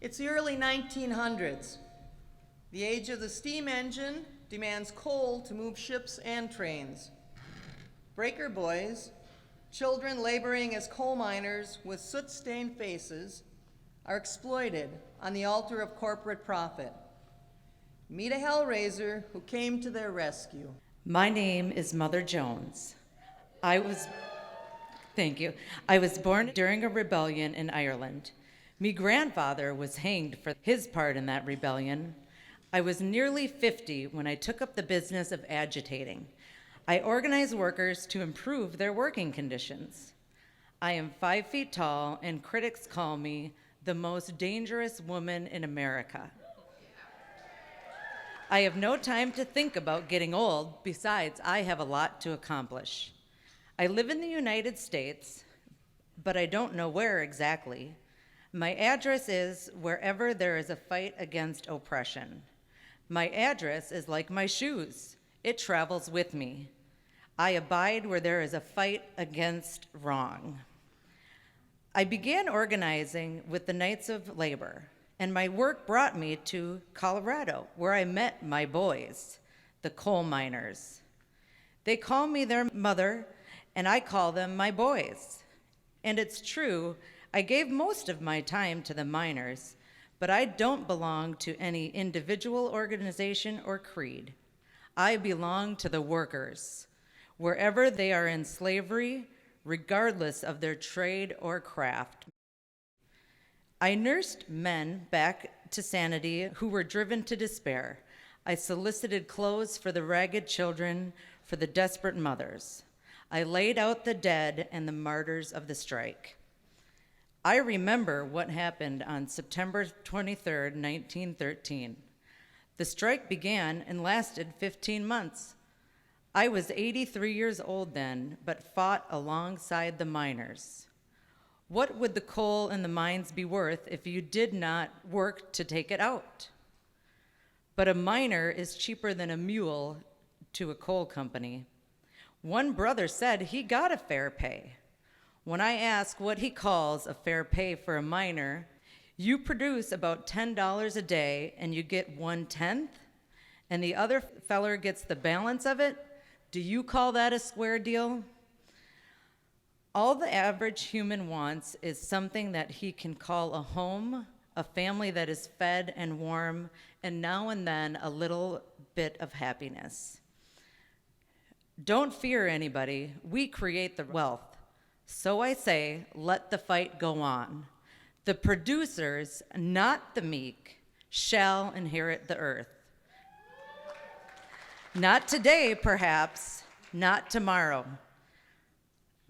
It's the early 1900s. The age of the steam engine demands coal to move ships and trains. Breaker boys, children laboring as coal miners with soot-stained faces, are exploited on the altar of corporate profit. Meet a hellraiser who came to their rescue. My name is Mother Jones. Thank you. I was born during a rebellion in Ireland. Me grandfather was hanged for his part in that rebellion. I was nearly 50 when I took up the business of agitating. I organized workers to improve their working conditions. I am 5 feet tall, and critics call me the most dangerous woman in America. I have no time to think about getting old. Besides, I have a lot to accomplish. I live in the United States, but I don't know where exactly. My address is wherever there is a fight against oppression. My address is like my shoes. It travels with me. I abide where there is a fight against wrong. I began organizing with the Knights of Labor, and my work brought me to Colorado, where I met my boys, the coal miners. They call me their mother, and I call them my boys. And it's true, I gave most of my time to the miners, but I don't belong to any individual organization or creed. I belong to the workers, wherever they are in slavery, regardless of their trade or craft. I nursed men back to sanity who were driven to despair. I solicited clothes for the ragged children, for the desperate mothers. I laid out the dead and the martyrs of the strike. I remember what happened on September 23rd, 1913. The strike began and lasted 15 months. I was 83 years old then, but fought alongside the miners. What would the coal in the mines be worth if you did not work to take it out? But a miner is cheaper than a mule to a coal company. One brother said he got a fair pay. When I ask what he calls a fair pay for a miner, you produce about $10 a day and you get 1/10, and the other feller gets the balance of it. Do you call that a square deal? All the average human wants is something that he can call a home, a family that is fed and warm, and now and then a little bit of happiness. Don't fear anybody. We create the wealth. So I say, let the fight go on. The producers, not the meek, shall inherit the earth. Not today, perhaps, not tomorrow.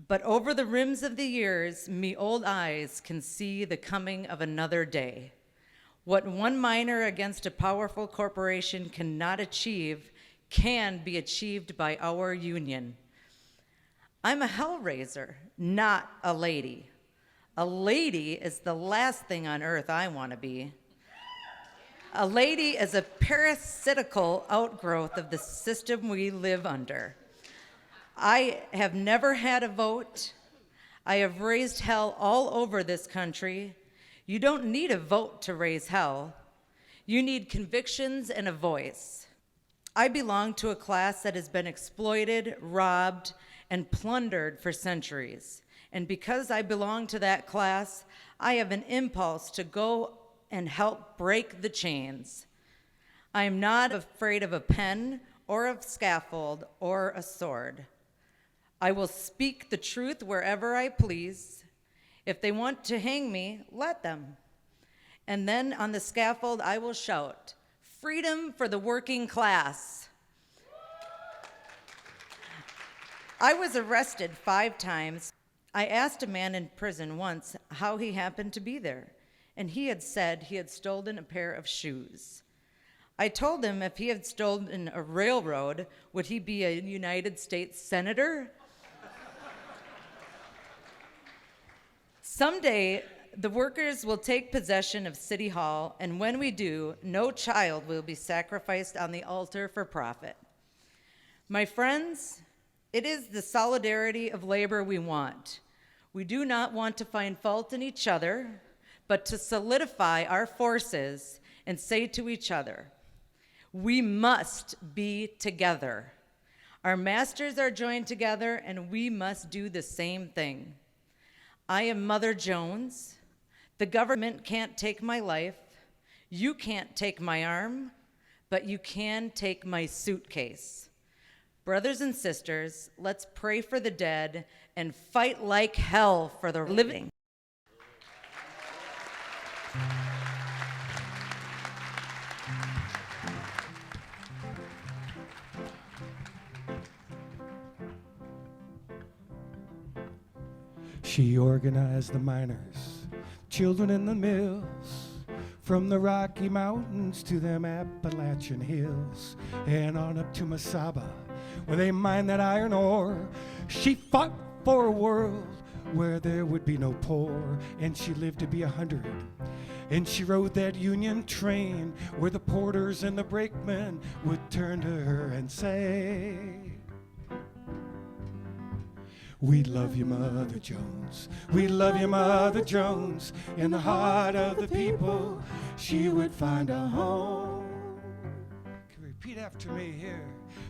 But over the rims of the years, me old eyes can see the coming of another day. What one miner against a powerful corporation cannot achieve can be achieved by our union. I'm a hellraiser, not a lady. A lady is the last thing on earth I want to be. A lady is a parasitical outgrowth of the system we live under. I have never had a vote. I have raised hell all over this country. You don't need a vote to raise hell. You need convictions and a voice. I belong to a class that has been exploited, robbed, and plundered for centuries. And because I belong to that class, I have an impulse to go and help break the chains. I am not afraid of a pen or of scaffold or a sword. I will speak the truth wherever I please. If they want to hang me, let them. And then on the scaffold, I will shout, "Freedom for the working class." I was arrested 5 times. I asked a man in prison once how he happened to be there, and he had said he had stolen a pair of shoes. I told him if he had stolen a railroad, would he be a United States Senator? Someday, the workers will take possession of City Hall, and when we do, no child will be sacrificed on the altar for profit. My friends, it is the solidarity of labor we want. We do not want to find fault in each other, but to solidify our forces and say to each other, we must be together. Our masters are joined together, and we must do the same thing. I am Mother Jones. The government can't take my life. You can't take my arm, but you can take my suitcase. Brothers and sisters, let's pray for the dead and fight like hell for the living. She organized the miners, children in the mills, from the Rocky Mountains to them Appalachian hills, and on up to Masaba, where they mined that iron ore. She fought for a world where there would be no poor, and she lived to be 100. And she rode that Union train where the porters and the brakemen would turn to her and say, we love you, Mother Jones. We love you, Mother Jones. In the heart of the people, she would find a home. Can you repeat after me here?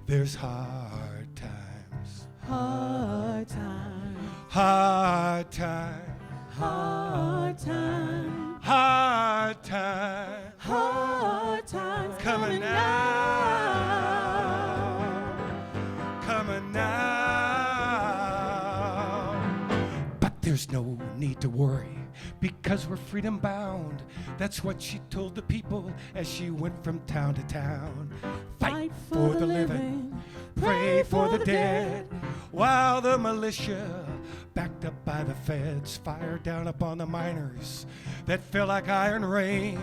There's hard times. Hard time, Hard times. hard time, Hard times. hard times Coming now. Coming now. But there's no need to worry, because we're freedom bound. That's what she told the people as she went from town to town. Fight for the living, pray for the dead, while the militia, backed up by the feds, fired down upon the miners that fell like iron rain,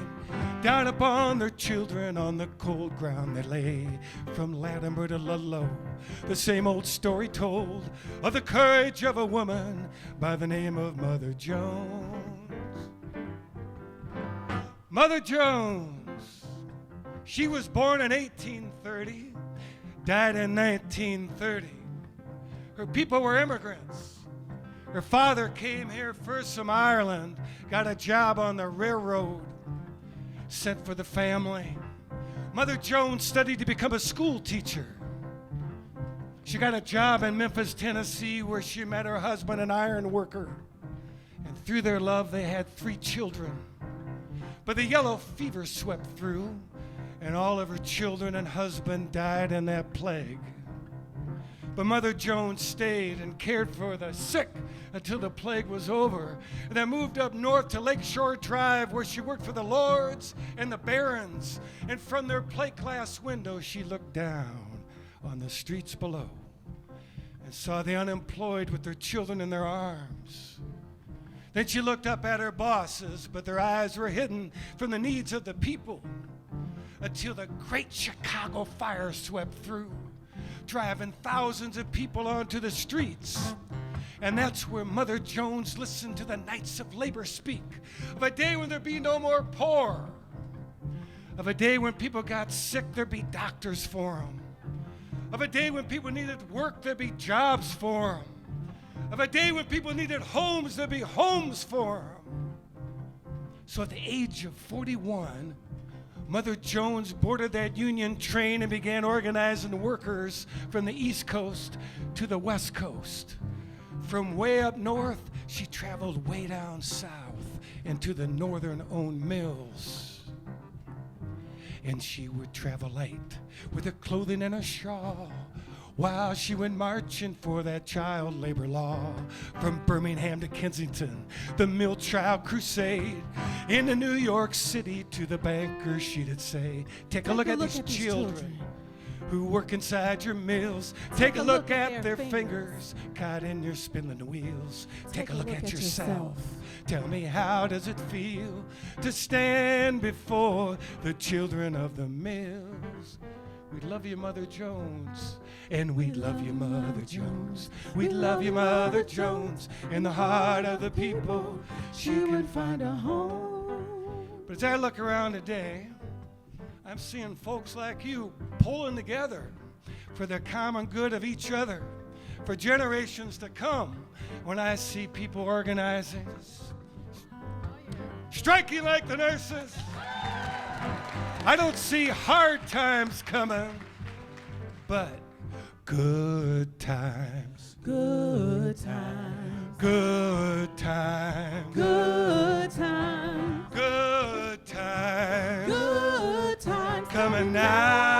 down upon their children on the cold ground they lay. From Latimer to Ludlow, the same old story told of the courage of a woman by the name of Mother Jones. Mother Jones, she was born in 1830, died in 1930. Her people were immigrants. Her father came here first from Ireland, got a job on the railroad, sent for the family. Mother Jones studied to become a school teacher. She got a job in Memphis, Tennessee, where she met her husband, an iron worker. And through their love, they had 3 children. But the yellow fever swept through, and all of her children and husband died in that plague. But Mother Jones stayed and cared for the sick until the plague was over, and then moved up north to Lakeshore Drive, where she worked for the lords and the barons. And from their plate glass window, she looked down on the streets below and saw the unemployed with their children in their arms. Then she looked up at her bosses, but their eyes were hidden from the needs of the people, until the great Chicago fire swept through, driving thousands of people onto the streets. And that's where Mother Jones listened to the Knights of Labor speak of a day when there'd be no more poor, of a day when people got sick, there'd be doctors for them, of a day when people needed work, there'd be jobs for them, of a day when people needed homes, there'd be homes for them. So at the age of 41, Mother Jones boarded that Union train and began organizing workers from the East Coast to the West Coast. From way up north, she traveled way down south into the northern-owned mills. And she would travel light with her clothing and a shawl, while she went marching for that child labor law. From Birmingham to Kensington, the mill trial crusade. Into New York City to the bankers, she did say, take a look at these children who work inside your mills. Take a look at their fingers caught in your spinning wheels. Take a look at yourself. Tell me, how does it feel to stand before the children of the mills? We love you, Mother Jones, and we love you, Mother Jones. We love you, Mother Jones. In the heart of the people, she can find a home. But as I look around today, I'm seeing folks like you pulling together for the common good of each other, for generations to come. When I see people organizing, striking like the nurses. I don't see hard times coming, but good times. Good times. Good times. Good times. Good times. Good times. Coming now.